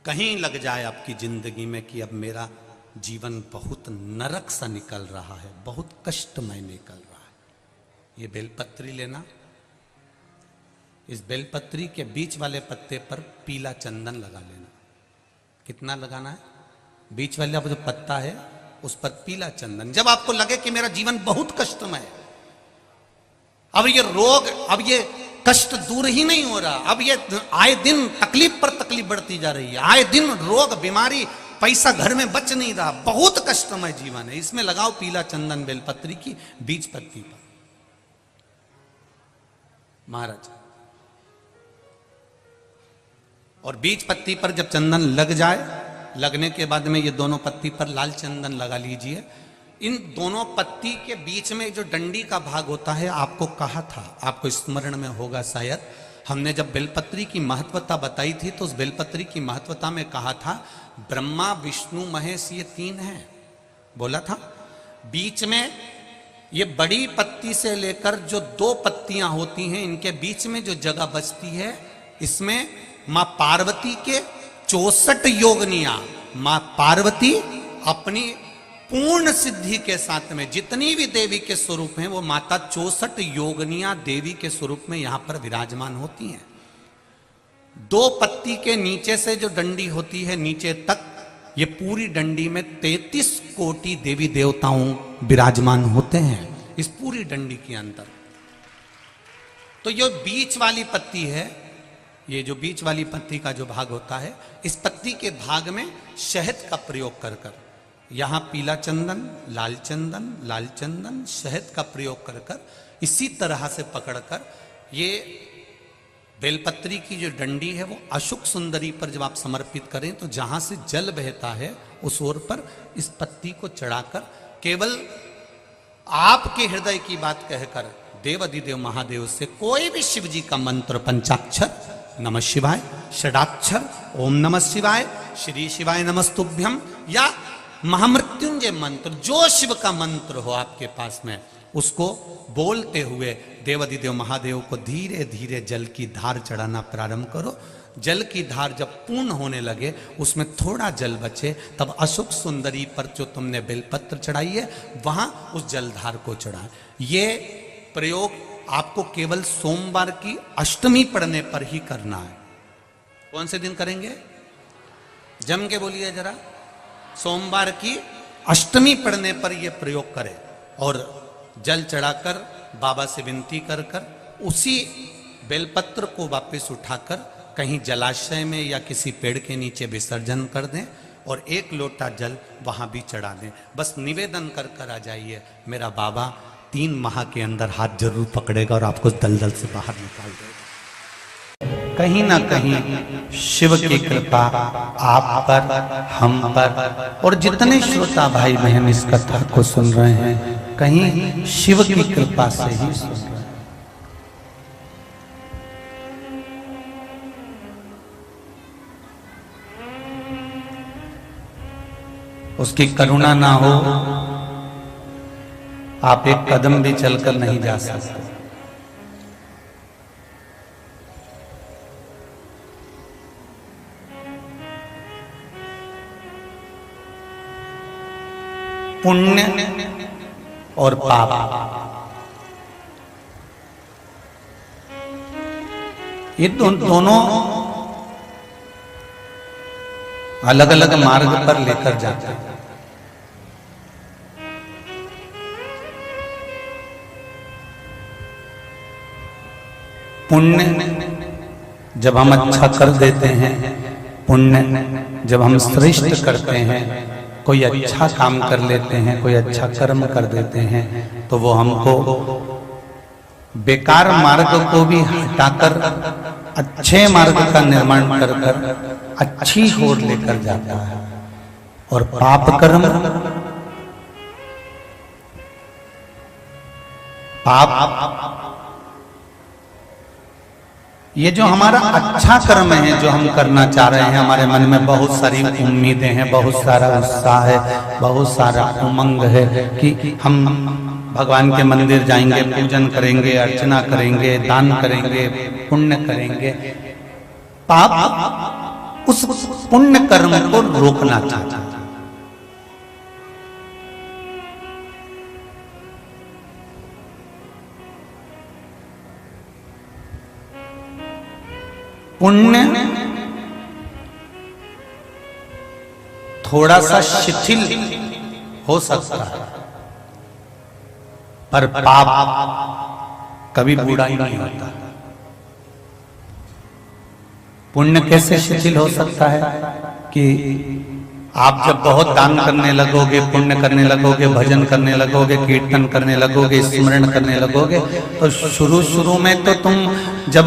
कहीं लग जाए आपकी जिंदगी में कि अब मेरा जीवन बहुत नरक सा निकल रहा है, बहुत कष्टमय निकल रहा है, ये बेलपत्री लेना। इस बेलपत्री के बीच वाले पत्ते पर पीला चंदन लगा लेना। कितना लगाना है? बीच वाला जो पत्ता है उस पर पीला चंदन। जब आपको लगे कि मेरा जीवन बहुत कष्टमय है, अब ये रोग, अब ये कष्ट दूर ही नहीं हो रहा, अब ये आए दिन तकलीफ पर तकलीफ बढ़ती जा रही है, आए दिन रोग बीमारी, पैसा घर में बच नहीं रहा, बहुत कष्टमय जीवन है, इसमें लगाओ पीला चंदन बेलपत्री की बीज पत्ती पर। महाराज, और बीज पत्ती पर जब चंदन लग जाए, लगने के बाद में ये दोनों पत्ती पर लाल चंदन लगा लीजिए। इन दोनों पत्ती के बीच में जो डंडी का भाग होता है, आपको कहा था, आपको स्मरण में होगा शायद, हमने जब बेलपत्री की महत्वता बताई थी तो उस बेलपत्री की महत्वता में कहा था ब्रह्मा विष्णु महेश ये तीन हैं, बोला था। बीच में ये बड़ी पत्ती से लेकर जो दो पत्तियां होती हैं, इनके बीच में जो जगह बचती है, इसमें मां पार्वती के 64 योगनियां, मां पार्वती अपनी पूर्ण सिद्धि के साथ में जितनी भी देवी के स्वरूप हैं, वो माता 64 योगनियां देवी के स्वरूप में यहां पर विराजमान होती हैं। दो पत्ती के नीचे से जो डंडी होती है नीचे तक, ये पूरी डंडी में 33 कोटि देवी देवताओं विराजमान होते हैं इस पूरी डंडी के अंदर। तो ये बीच वाली पत्ती है, ये जो बीच वाली पत्ती का जो भाग होता है, इस पत्ती के भाग में शहद का प्रयोग कर कर, यहां पीला चंदन, लाल चंदन, लाल चंदन, शहद का प्रयोग कर कर, इसी तरह से पकड़कर ये बेलपत्री की जो डंडी है वो अशुक सुंदरी पर जब आप समर्पित करें तो जहां से जल बहता है उस ओर पर इस पत्ती को चढ़ाकर केवल आपके हृदय की बात कहकर देवाधिदेव महादेव से कोई भी शिव जी का मंत्र, पंचाक्षर, नमः शिवाय, षडाक्षर, ओम नमः शिवाय, श्री शिवाय नमस्तुभ्यम, या महामृत्युंजय मंत्र, जो शिव का मंत्र हो आपके पास में, उसको बोलते हुए देवाधिदेव महादेव को धीरे धीरे जल की धार चढ़ाना प्रारंभ करो। जल की धार जब पूर्ण होने लगे, उसमें थोड़ा जल बचे, तब अशुक सुंदरी पर जो तुमने बेलपत्र चढ़ाई है वहां उस जलधार को चढ़ा। ये प्रयोग आपको केवल सोमवार की अष्टमी पढ़ने पर ही करना है। कौन से दिन करेंगे? जम के बोलिए जरा। सोमवार की अष्टमी पढ़ने पर यह प्रयोग करें और जल चढ़ाकर बाबा से विनती कर कर उसी बेलपत्र को वापस उठाकर कहीं जलाशय में या किसी पेड़ के नीचे विसर्जन कर दें और एक लोटा जल वहां भी चढ़ा दें। बस निवेदन कर कर आ जाइए, मेरा बाबा 3 माह के अंदर हाथ जरूर पकड़ेगा और आपको दलदल से बाहर निकाल देगा। कहीं ना कहीं शिव की कृपा आप पर, हम पर, और जितने श्रोता भाई बहन इस कथा को सुन रहे हैं, कहीं शिव की कृपा से ही सुन रहे हैं। उसकी करुणा ना हो, आप एक कदम भी चलकर नहीं जा सकते। पुण्य और पाप, ये दोनों अलग अलग मार्ग पर लेकर जाते हैं। पुण्य जब हम अच्छा कर देते हैं, पुण्य जब हम श्रेष्ठ करते हैं, कोई अच्छा काम कर लेते हैं, कोई अच्छा कर्म कर देते हैं, तो वो हमको बेकार मार्ग को भी हटाकर अच्छे मार्ग का निर्माण कर कर अच्छी ओर लेकर जाता है। और पाप कर्म, पाप ये जो हमारा अच्छा कर्म है, जो हम करना चाह रहे हैं, हमारे मन में बहुत सारी उम्मीदें हैं, बहुत सारा उत्साह है, बहुत सारा उमंग है कि हम भगवान के मंदिर जाएंगे, पूजन करेंगे, अर्चना करेंगे, दान करेंगे, पुण्य करेंगे। पाप उस पुण्य कर्म को रोकना चाहता था। पुण्य थोड़ा सा शिथिल हो सकता है, पर पाप कभी बुरा ही नहीं होता। पुण्य कैसे शिथिल हो सकता है कि आप जब बहुत दान करने लगोगे, पुण्य करने लगोगे, भजन करने लगोगे, कीर्तन करने लगोगे, स्मरण करने लगोगे, तो शुरू शुरू में तो तुम जब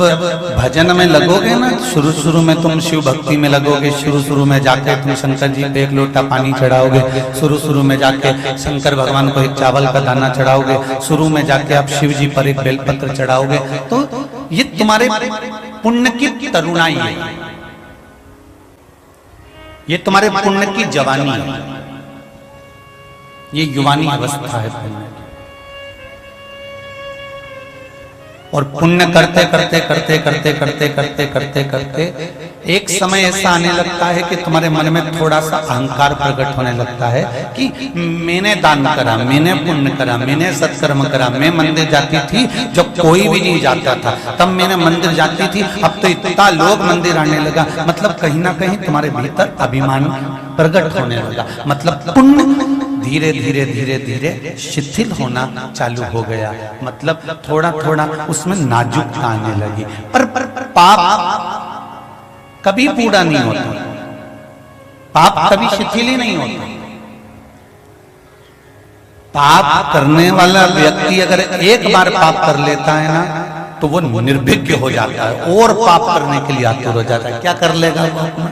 भजन में लगोगे ना, शुरू शुरू में तुम शिव भक्ति में लगोगे, शुरू शुरू में जाके तुम शंकर जी पे एक लोटा पानी चढ़ाओगे, शुरू शुरू में जाके शंकर भगवान को एक चावल का दाना चढ़ाओगे, शुरू में जाके आप शिव जी पर एक बेलपत्र चढ़ाओगे, तो ये तुम्हारे पुण्य की तरुणाई है, ये तुम्हारे पुण्य की जवानी है, ये युवानी अवस्था है पुण्य। और पुण्य करते करते करते करते करते करते करते करते एक समय ऐसा आने लगता है कि तुम्हारे मन में थोड़ा सा अहंकार प्रकट होने लगता है कि मैंने दान करा, मैंने पुण्य करा, मैंने सत्कर्म करा, मैं मंदिर जाती थी जब कोई भी नहीं जाता था, तब मैंने मंदिर जाती थी, अब तो इतना लोग मंदिर आने लगा। मतलब कहीं ना कहीं तुम्हारे भीतर अभिमान प्रकट होने लगा, मतलब पुण्य धीरे धीरे धीरे धीरे शिथिल होना चालू हो गया, मतलब थोड़ा थोड़ा उसमें नाजुकता आने लगी। पर पाप कभी पूरा नहीं होता, पाप कभी शिथिल ही नहीं होता। पाप करने वाला व्यक्ति अगर एक बार पाप कर लेता है ना, तो वो निर्भीक हो जाता है और पाप करने के लिए आतुर हो जाता है। क्या कर लेगा वो अपना,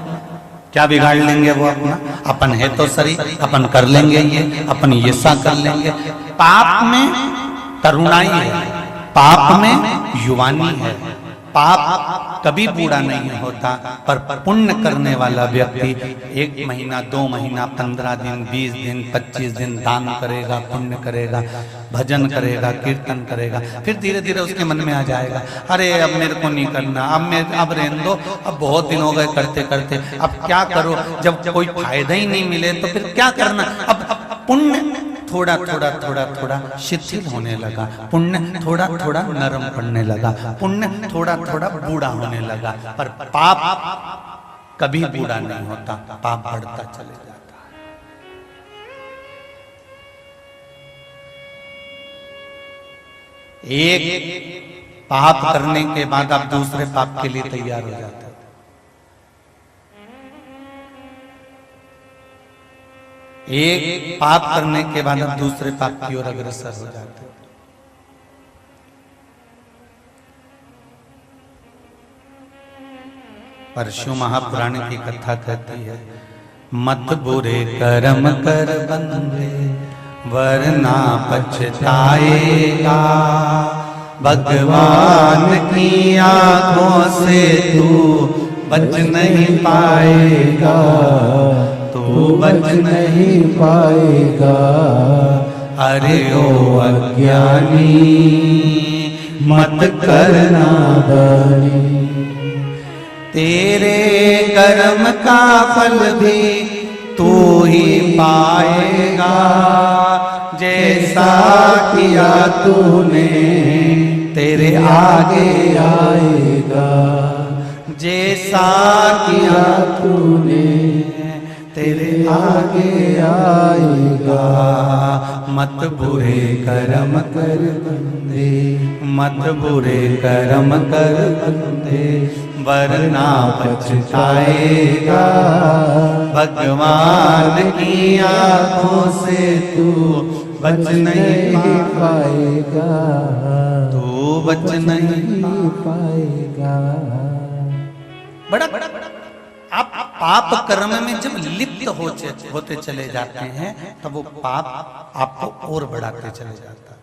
क्या बिगाड़ लेंगे वो अपना, अपन है तो सही, अपन कर लेंगे ये, अपन ये सा कर लेंगे। पाप में तरुणाई है, पाप में युवानी है, पाप कभी बूढ़ा नहीं होता। पर पुण्य करने वाला व्यक्ति 1 महीना, 2 महीना, 15 दिन, 20 दिन, 25 दिन दान करेगा, पुण्य करेगा, भजन करेगा, कीर्तन करेगा, फिर धीरे धीरे उसके मन में आ जाएगा, अरे अब मेरे को नहीं करना, अब रहने दो, अब बहुत दिन हो गए करते करते, अब क्या करो, जब कोई फायदा ही नहीं मिले तो फिर क्या करना। अब पुण्य थोड़ा थोड़ा थोड़ा थोड़ा शिथिल होने लगा, पुण्य थोड़ा थोड़ा नरम पड़ने लगा, पुण्य थोड़ा थोड़ा बूढ़ा होने लगा। पर पाप कभी बूढ़ा नहीं होता, पाप बढ़ता चले जाता है। एक पाप करने के बाद आप दूसरे पाप के लिए तैयार हो जाते हैं। एक पाप करने के बाद आप दूसरे पाप की ओर अग्रसर हो जाते हैं। परशु महापुराण की कथा कहती है, मत बुरे कर्म कर बंदे वरना पछताएगा, भगवान की आंखों से तू बच नहीं पाएगा, तू बच नहीं पाएगा। अरे ओ अज्ञानी मत करना दानी, तेरे कर्म का फल भी तू ही पाएगा, जैसा किया तूने तेरे आगे आएगा, जैसा किया तूने तेरे आगे आएगा। मत बुरे कर्म कर बंदे, मत बुरे कर्म कर बंदे वरना पछताएगा, भगवान की आंखों से तू बच नहीं पाएगा, तू बच नहीं पाएगा। बड़ा आप पाप कर्म में जब लिप्त होते चले जाते हैं, तब वो पाप आपको और बढ़ाते चले जाता है।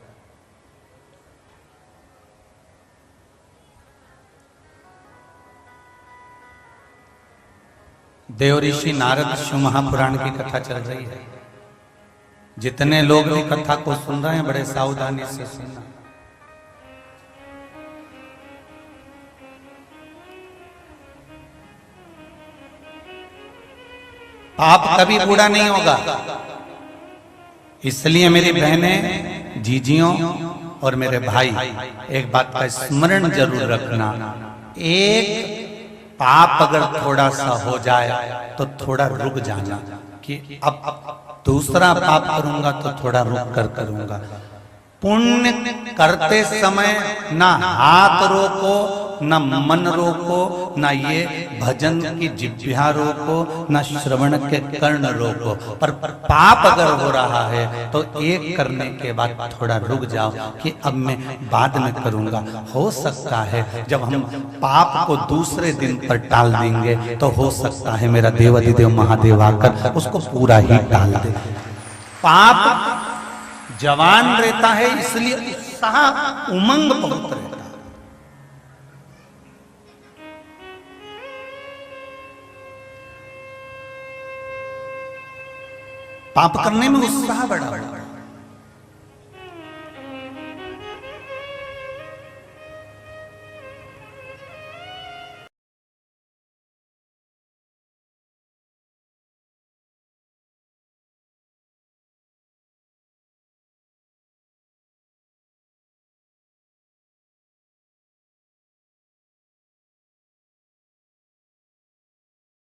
देव ऋषि नारद शिव महापुराण की कथा चल रही है। जितने लोग भी कथा को सुन रहे हैं, बड़े सावधानी से सुनना। पाप कभी बूढ़ा नहीं होगा। इसलिए मेरी बहनें, जीजियों और मेरे भाई, एक बात का स्मरण जरूर रखना, एक पाप अगर थोड़ा सा हो जाए तो थोड़ा रुक जाना कि अब दूसरा पाप करूंगा तो थोड़ा रुक कर करूंगा। पुण्य करते समय ना हाथ रोको, ना मन रोको, ना ये भजन की जिह्वा रोको, ना श्रवण के कर्ण रोको। पर पाप अगर हो रहा है तो एक करने के बाद थोड़ा रुक जाओ कि अब मैं बाद में करूंगा। हो सकता है जब हम पाप को दूसरे दिन पर टाल देंगे तो हो सकता है मेरा देवाधिदेव महादेव आकर उसको पूरा ही टाल दे। पाप जवान रहता है इसलिए उत्साह उमंग बहुत रहता है। पाप करने में उत्साह बड़ा बड़ा।